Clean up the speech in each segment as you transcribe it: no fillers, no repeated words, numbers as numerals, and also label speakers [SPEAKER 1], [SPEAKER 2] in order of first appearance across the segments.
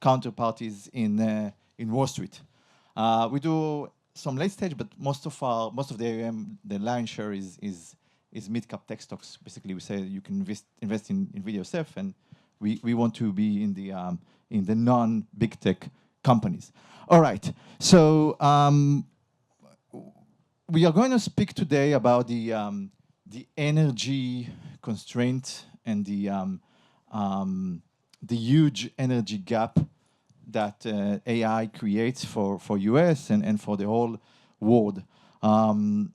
[SPEAKER 1] counterparties in Wall Street. We do some late stage, but most of the AUM, the lion's share is mid-cap tech stocks. Basically, we say you can invest in NVIDIA yourself, and we want to be in the non-big tech companies. All right, so we are going to speak today about the energy constraint and the huge energy gap that AI creates for US and for the whole world. And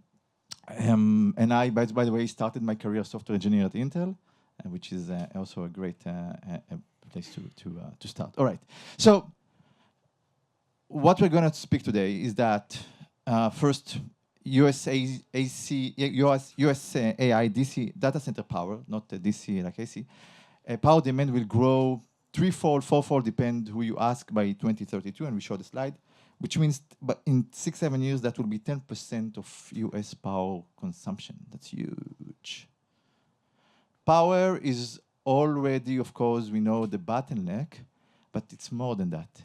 [SPEAKER 1] I, by the way, started my career as software engineer at Intel, which is also a great place to start. All right, so what we're going to speak today is that first, US AI DC data center power, not DC like AC, power demand will grow threefold, fourfold, depend who you ask, by 2032, and we show the slide, which means but in 6-7 years, that will be 10% of US power consumption. That's huge. Power is already, of course, we know the bottleneck, but it's more than that.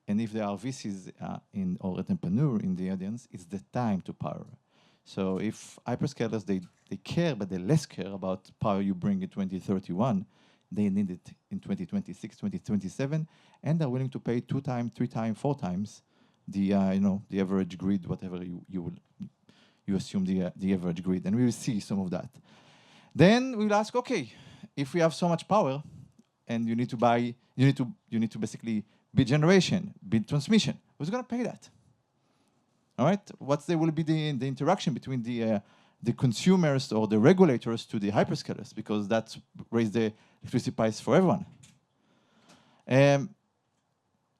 [SPEAKER 1] And if there are VCs or entrepreneur in the audience, it's the time to power. So if hyperscalers, they care, but they less care about power you bring in 2031, they need it in 2026, 2027, and they're willing to pay 2 times, 3 times, 4 times the the average grid, whatever you assume the average grid, and we will see some of that. Then we'll ask, okay, if we have so much power, and you need to basically build generation, build transmission, who's going to pay that? All right, will be the interaction between the consumers or the regulators to the hyperscalers, because that's raise the electricity price for everyone.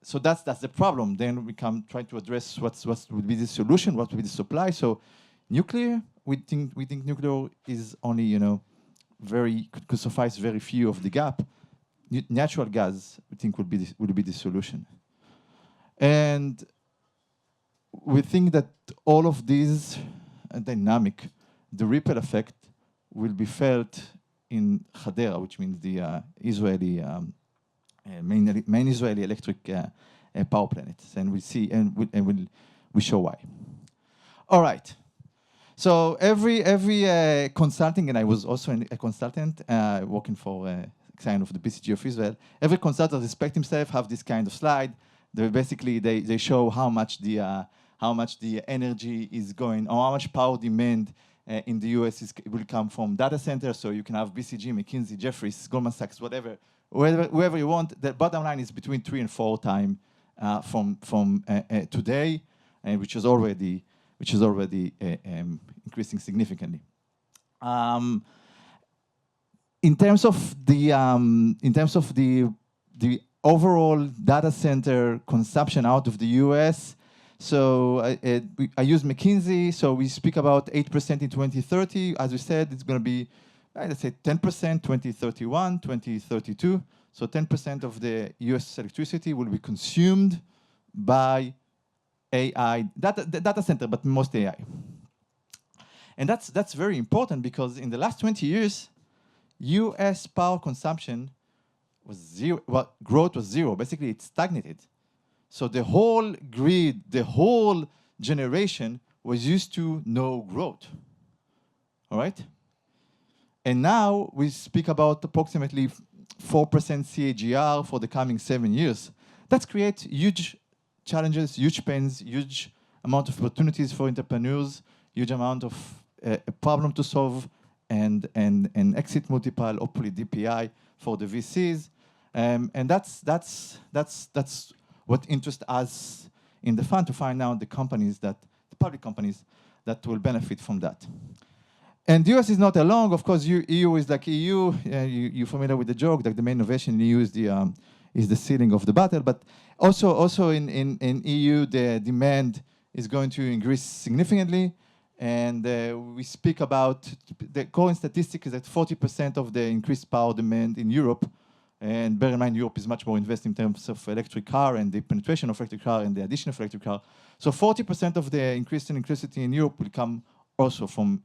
[SPEAKER 1] So that's the problem. Then we come try to address what would be the solution, what would be the supply. So nuclear, we think nuclear is only could suffice very few of the gap. Natural gas, we think, would be the solution. And we think that all of these dynamic, the ripple effect, will be felt in Hadera, which means the Israeli main Israeli electric power plants, and we'll see, and we'll show why. All right. So every consulting, and I was also a consultant working for kind of the BCG of Israel. Every consultant respect himself have this kind of slide. They show how much the energy is going, or how much power demand in the US will come from data centers. So you can have BCG, McKinsey, Jeffries, Goldman Sachs, whoever you want. The bottom line is between 3 and 4 times from today, which is already increasing significantly. In terms of the overall data center consumption out of the US, so I use McKinsey, so we speak about 8% in 2030. As we said, it's going to be, let's say, 10% 2031, 2032. So 10% of the US electricity will be consumed by AI, data center, but most AI. And that's very important, because in the last 20 years, US power consumption was zero. Well, growth was zero. Basically, it stagnated. So the whole grid, the whole generation was used to no growth. All right? And now we speak about approximately 4% CAGR for the coming 7 years. That creates huge challenges, huge pains, huge amount of opportunities for entrepreneurs, huge amount of a problem to solve, and exit multiple, hopefully DPI for the VCs. And that's what interests us in the fund, to find out the public companies that will benefit from that. And the US is not alone. Of course, EU is like EU. You're familiar with the joke that the main innovation in EU is the ceiling of the battle. But also in EU, the demand is going to increase significantly. And we speak about the current statistic is that 40% of the increased power demand in Europe. And bear in mind, Europe is much more invested in terms of electric car and the penetration of electric car and the addition of electric car. So 40% of the increase in electricity in Europe will come also from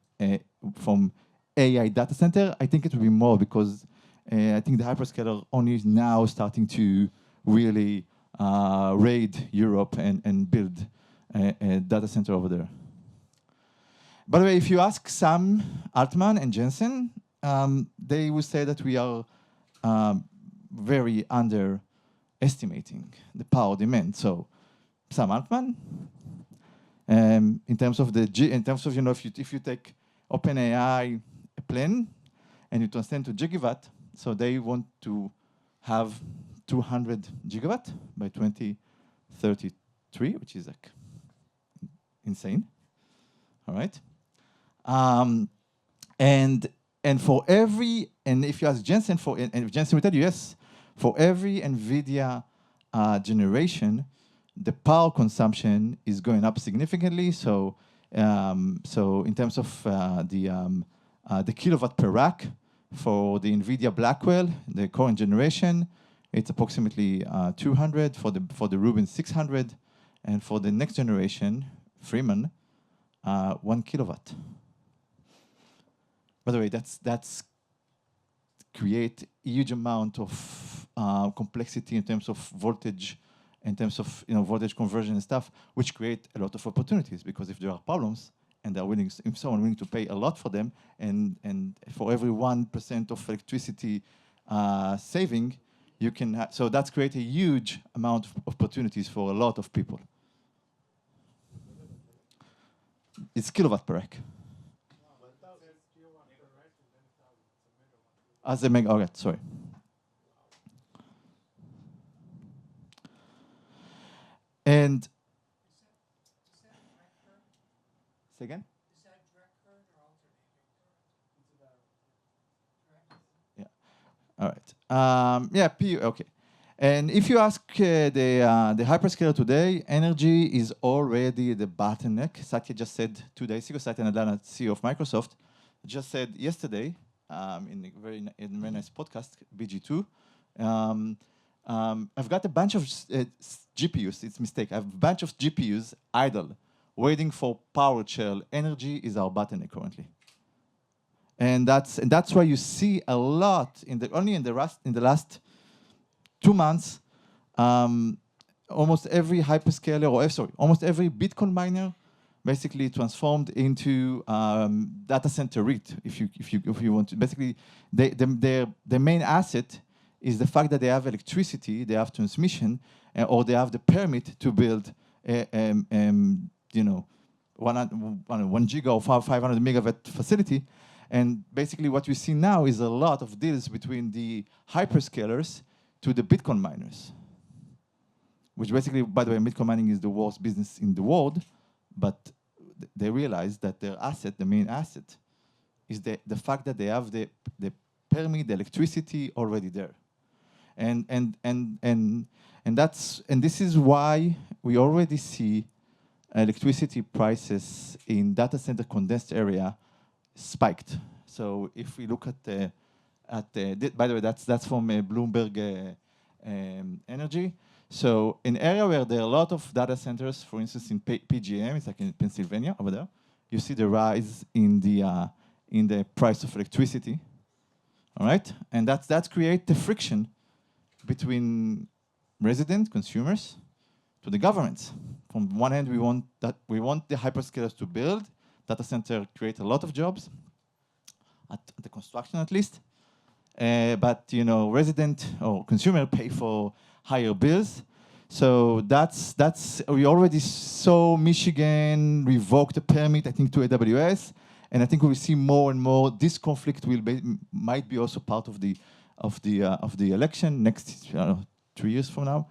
[SPEAKER 1] AI data center. I think it will be more, because I think the hyperscaler only is now starting to really raid Europe and build a data center over there. By the way, if you ask Sam Altman and Jensen, they will say that we are very underestimating the power demand. So, Sam Altman, in terms of if you take OpenAI a plan and you transcend to gigawatt, so they want to have 200 gigawatt by 2033, which is like insane. All right. And for every, and if you ask Jensen and Jensen will tell you, yes, for every NVIDIA generation, the power consumption is going up significantly. So in terms of the kilowatt per rack for the NVIDIA Blackwell, the current generation, it's approximately 200, for the Rubin 600, and for the next generation, Freeman, 1 kilowatt. By the way, that's create a huge amount of complexity in terms of voltage, in terms of voltage conversion and stuff, which create a lot of opportunities, because if there are problems and they're willing, if someone willing to pay a lot for them, and for every 1% of electricity saving, you can so that's create a huge amount of opportunities for a lot of people. It's kilowatt per rack. As a meg, okay, sorry. And say again? Is that direct current or alternating current? Yeah. All right. Yeah. Okay. And if you ask the hyperscaler today, energy is already the bottleneck. Satya just said 2 days ago. Satya Nadella, CEO of Microsoft, just said yesterday in a very nice podcast, BG2. I've got a bunch of GPUs. It's a mistake. I have a bunch of GPUs idle, waiting for power shell. Energy is our bottleneck currently, and that's why you see a lot in the last 2 months. Almost every hyperscaler, almost every Bitcoin miner, basically transformed into data center REIT. If you want to, basically, their main asset is the fact that they have electricity, they have transmission, or they have the permit to build, 1 giga or 500 megawatt facility. And basically what we see now is a lot of deals between the hyperscalers to the Bitcoin miners, which basically, by the way, Bitcoin mining is the worst business in the world, but they realize that their asset, the main asset, is the fact that they have the permit, the electricity already there. And this is why we already see electricity prices in data center condensed area spiked. So if we look at by the way, that's from Bloomberg Energy. So in area where there are a lot of data centers, for instance in PJM, it's like in Pennsylvania over there, you see the rise in the price of electricity. All right, and that's create the friction between resident consumers to the governments. From one hand, we want the hyperscalers to build data center, create a lot of jobs at the construction at least, but resident or consumer pay for higher bills. So that's we already saw Michigan revoke the permit, I think, to AWS, and I think we will see more and more. This conflict might be also part of the election next 3 years from now.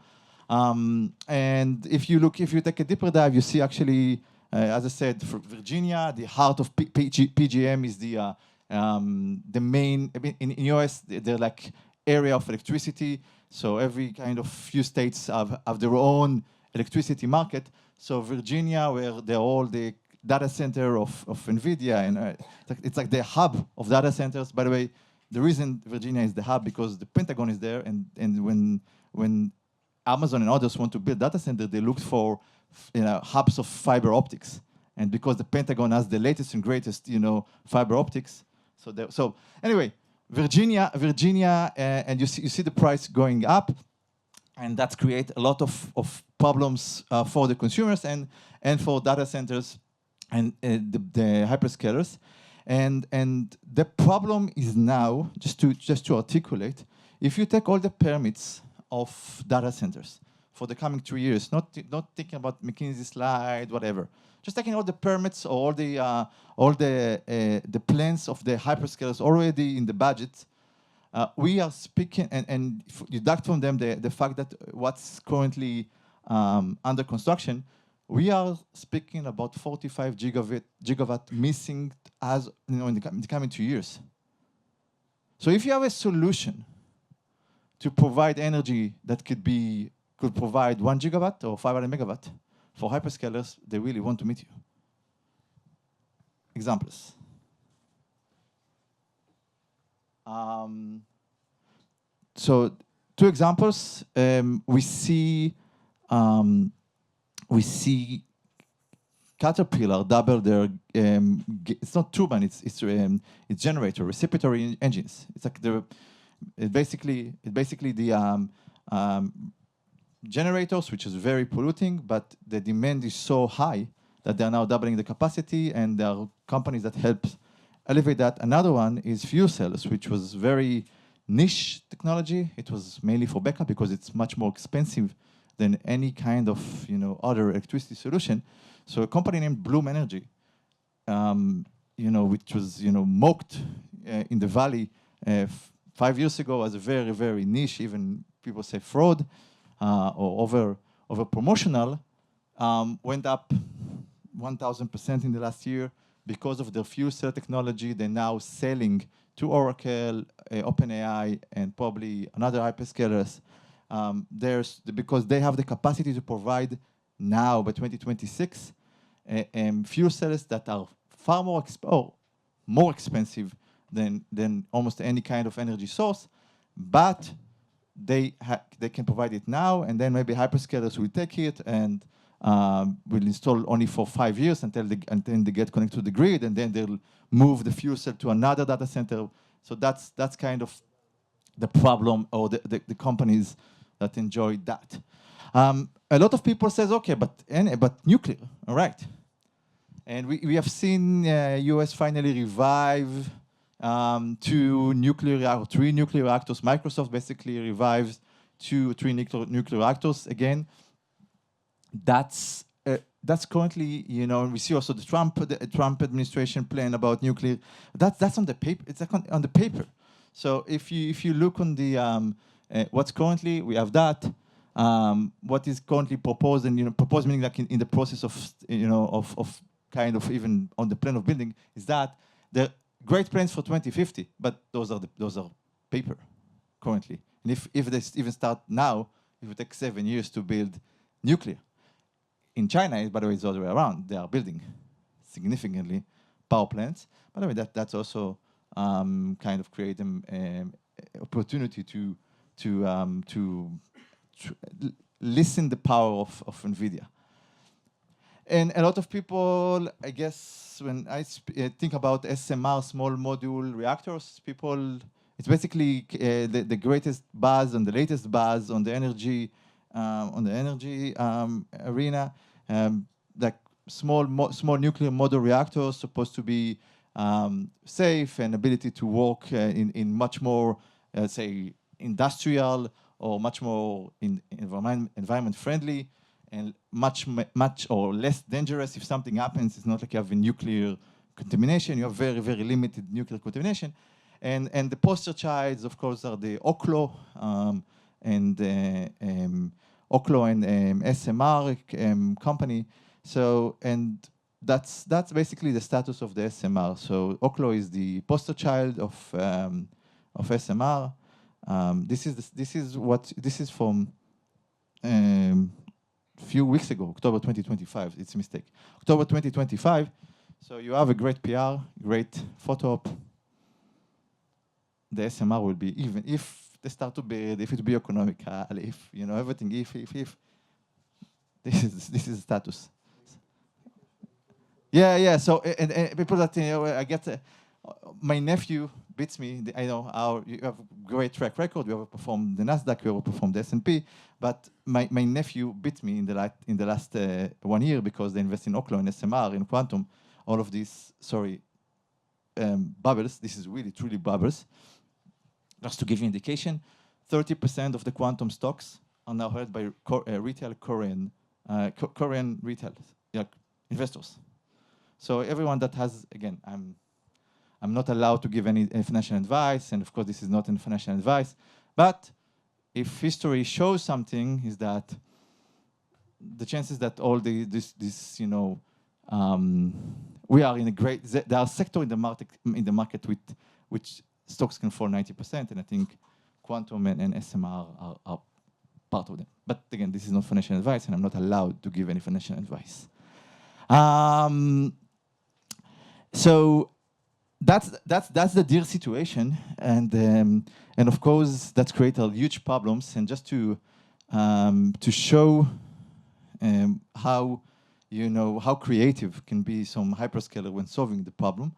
[SPEAKER 1] And if you take a deeper dive, you see actually, as I said, for Virginia, the heart of PJM is the main. I mean, in US, they're like area of electricity. So every kind of few states have their own electricity market. So Virginia, where they're all the data center of NVIDIA, and it's like the hub of data centers. By the way, the reason Virginia is the hub because the Pentagon is there, and when Amazon and others want to build data center, they look for hubs of fiber optics, and because the Pentagon has the latest and greatest fiber optics, so anyway, Virginia, and you see the price going up, and that's create a lot of problems for the consumers and for data centers and the hyperscalers. And the problem is now, just to articulate, if you take all the permits of data centers for the coming 3 years, not thinking about McKinsey slide, whatever, just taking all the permits or all the plans of the hyperscalers already in the budget, we are speaking, and deduct from them the fact that what's currently under construction, we are speaking about 45 gigawatt missing as in the coming 2 years. So if you have a solution to provide energy that could provide 1 gigawatt or 500 megawatt for hyperscalers, they really want to meet you. Examples. So 2 examples. We see Caterpillar double their. It's not turbine. It's generator, reciprocatory engines. It's like basically the generators, which is very polluting, but the demand is so high that they are now doubling the capacity, and there are companies that help elevate that. Another one is fuel cells, which was very niche technology. It was mainly for backup because it's much more expensive than any kind of other electricity solution. So a company named Bloom Energy, which was mocked in the Valley 5 years ago as a very, very niche, even people say fraud or over promotional, went up 1,000% in the last year because of their fuel cell technology. They're now selling to Oracle, OpenAI, and probably another hyperscalers. Because they have the capacity to provide now by 2026 fuel cells that are far more expensive than almost any kind of energy source, but they can provide it now, and then maybe hyperscalers will take it and will install only for 5 years until they get connected to the grid, and then they'll move the fuel cell to another data center. So that's kind of the problem, or the companies that enjoy that. A lot of people says, okay, but nuclear, all right. And we have seen US finally revive 3 nuclear reactors. Microsoft basically revives 3 nuclear reactors again. That's currently, we see also the Trump administration plan about nuclear. That's on the paper. It's like on the paper. So if you look on the what's currently, we have that. What is currently proposed, and proposed meaning like in the process of of kind of even on the plan of building, is that there are great plans for 2050, but those are paper currently. And if they even start now, it would take 7 years to build nuclear. In China, by the way, it's the other way around. They are building significantly power plants. By the way, that's also kind of create an opportunity to listen the power of NVIDIA. And a lot of people, I guess, when I think about SMR, small module reactors, it's basically the greatest buzz and the latest buzz on the energy arena. Like small nuclear module reactors supposed to be safe and ability to work in much more, say, industrial or much more environment friendly, and much or less dangerous. If something happens, it's not like you have a nuclear contamination. You have very, very limited nuclear contamination. And the poster childs, of course, are the Oklo and SMR company. So, and that's basically the status of the SMR. So Oklo is the poster child of SMR. This is from few weeks ago, October 2025. It's a mistake. October 2025. So you have a great PR, great photo op. The SMR will be, even if they start to build, if it will be economical, if everything, if this is the status. Yeah. So and people that I get my nephew beats me. I know you have a great track record. You have performed the Nasdaq, you have performed the S&P, but my nephew beat me in the last 1 year because they invest in Oklo, in SMR, in quantum, all of these, bubbles. This is really, truly bubbles. Just to give you an indication, 30% of the quantum stocks are now held by retail Korean retail investors. So everyone that has, again, I'm not allowed to give any financial advice, and of course this is not any financial advice, but if history shows something, is that the chances that all this we are in a great, there are sectors in the market with which stocks can fall 90%, and I think quantum and SMR are part of them. But again, this is not financial advice, and I'm not allowed to give any financial advice. So that's the deal situation, and of course that's created huge problems. And just to show how how creative can be some hyperscaler when solving the problem,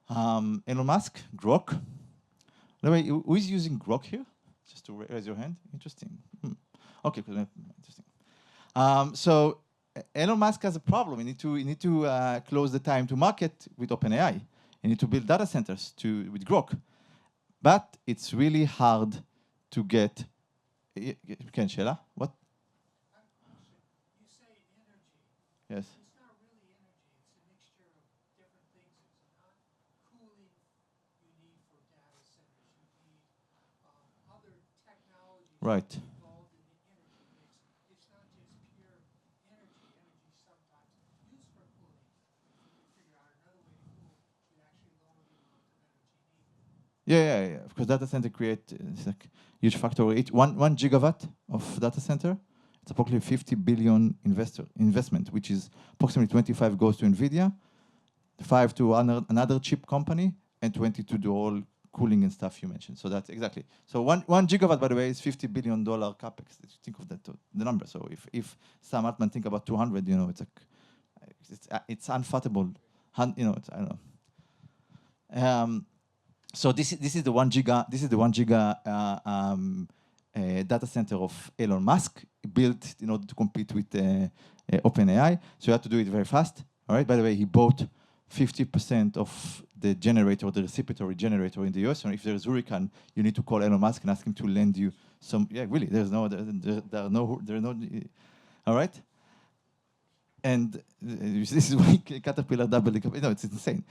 [SPEAKER 1] Elon Musk, Grok. By the way, who is using Grok here? Just to raise your hand. Interesting. Okay, interesting. So Elon Musk has a problem. You need to close the time to market with OpenAI. You need to build data centers with Grok, but it's really hard to get. Ken, Shela, what? You say energy. Yes. It's not really energy. It's a mixture of different things. It's not cooling you need for data centers. You need other technologies. Right. Involved in the energy mix. It's not just pure energy. Energy sometimes used for cooling. You can figure out another way to cool to actually lower the amount of energy needed. Yeah. Of course, data center create like huge factor. One gigawatt of data center. It's approximately 50 billion investment, which is approximately 25 goes to NVIDIA, 5 to another chip company, and 20 to do all cooling and stuff you mentioned. So that's exactly. So one gigawatt, by the way, is $50 billion capex. Think of that, the number. So if Sam Altman think about 200, it's like it's unfathomable. I don't know. So this is the 1 giga. This is the 1 giga data center of Elon Musk, built in order to compete with OpenAI. So you have to do it very fast. All right. By the way, he bought 50% of the generator, the reciprocating generator in the US. And if there's hurricane, you need to call Elon Musk and ask him to lend you some. Yeah, really. There are no. All right. And this is why Caterpillar doubled. It's insane.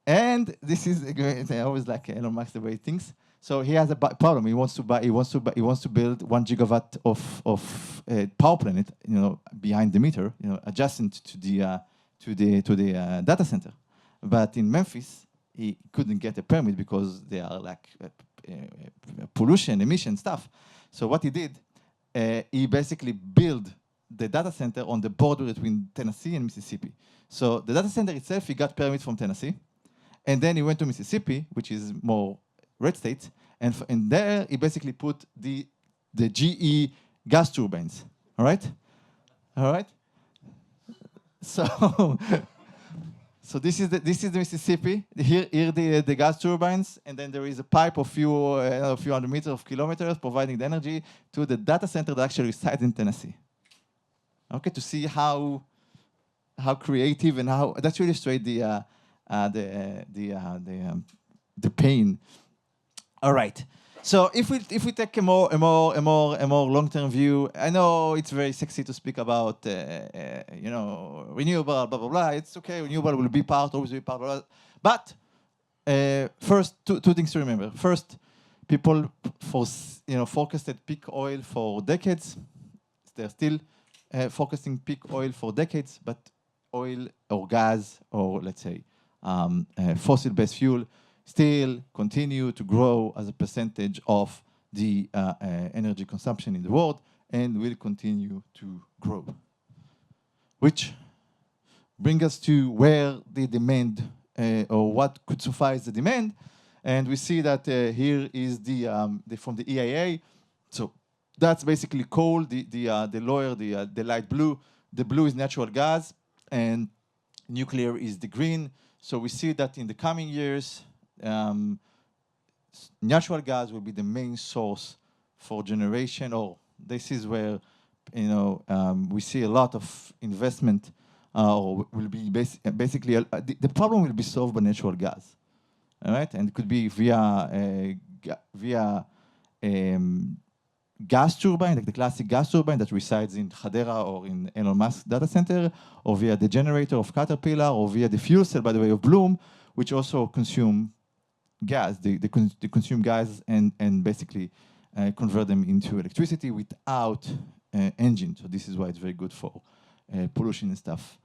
[SPEAKER 1] And this is I always like Elon Musk the way he thinks. So he has a problem. He wants to build 1 gigawatt of power plant, behind the meter, adjacent to the data center. But in Memphis, he couldn't get a permit because they are like pollution, emission stuff. So what he did, he basically built the data center on the border between Tennessee and Mississippi. So the data center itself, he got permit from Tennessee, and then he went to Mississippi, which is more red states, and there he basically put the GE gas turbines. All right. So this is the Mississippi. Here the gas turbines, and then there is a pipe of a few hundred meters of kilometers providing the energy to the data center that actually resides in Tennessee. Okay, to see how creative and how that really illustrates the pain. All right. So if we take a more long-term view, I know it's very sexy to speak about renewable, blah blah blah. It's okay. Renewable will be always be part. Blah, blah. But first, two things to remember. First, people forecasted peak oil for decades. They're still forecasting peak oil for decades, but oil or gas or let's say fossil-based fuel still continue to grow as a percentage of the energy consumption in the world and will continue to grow. Which brings us to where the demand or what could suffice the demand. And we see that here is from the EIA. So that's basically coal, the lower, the light blue. The blue is natural gas and nuclear is the green. So we see that in the coming years, natural gas will be the main source for generation, or this is where, we see a lot of investment, or will be basically, the problem will be solved by natural gas, all right? And it could be via gas turbine, like the classic gas turbine that resides in Hadera or in Elon Musk data center, or via the generator of Caterpillar, or via the fuel cell, by the way, of Bloom, which also consume gas. They consume gas and basically convert them into electricity without engine. So this is why it's very good for pollution and stuff.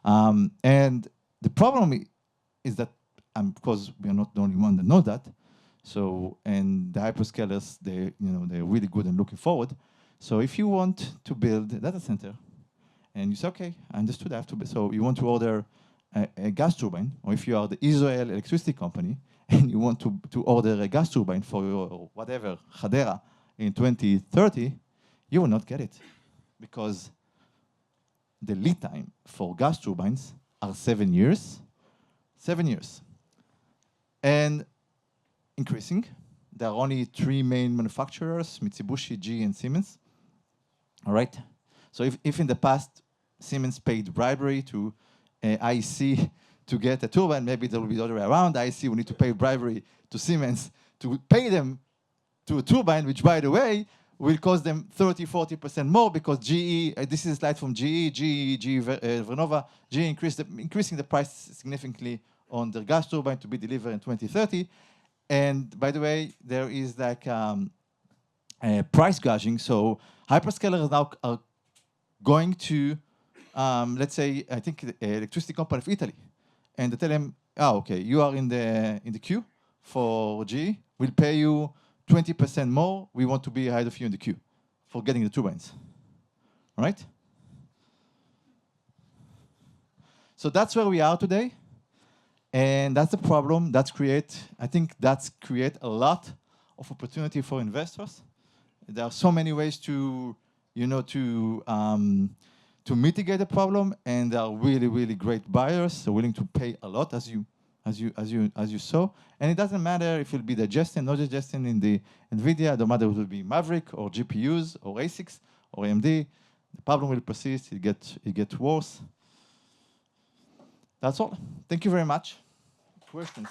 [SPEAKER 1] And the problem is that, because we are not the only one that know that. So, and the hyperscalers, they're really good and looking forward. So if you want to build a data center, and you say, okay, I understood I have to build. So you want to order a gas turbine, or if you are the Israel electricity company, and you want to order a gas turbine for your whatever, Hadera, in 2030, you will not get it. Because the lead time for gas turbines are 7 years. 7 years. And increasing. There are only 3 main manufacturers, Mitsubishi, GE, and Siemens. All right? So if in the past Siemens paid bribery to IEC to get a turbine, maybe there will be the other way around. IEC will need to pay bribery to Siemens to pay them to a turbine, which, by the way, will cost them 30-40% more, because GE, this is a slide from GE Vernova, GE increasing the price significantly on their gas turbine to be delivered in 2030. And by the way, there is like price gouging. So hyperscalers now are going to, let's say, I think the electricity company of Italy, and they tell them, oh, okay, you are in the queue for GE. We'll pay you 20% more. We want to be ahead of you in the queue for getting the turbines. All right? So that's where we are today. And that's the problem. I think that's create a lot of opportunity for investors. There are so many ways to mitigate the problem, and there are really, really great buyers, so willing to pay a lot, as you saw. And it doesn't matter if it will be digesting, not digesting in the NVIDIA. No matter if it will be Maverick or GPUs or ASICs or AMD. The problem will persist. It gets worse. That's all. Thank you very much. Questions?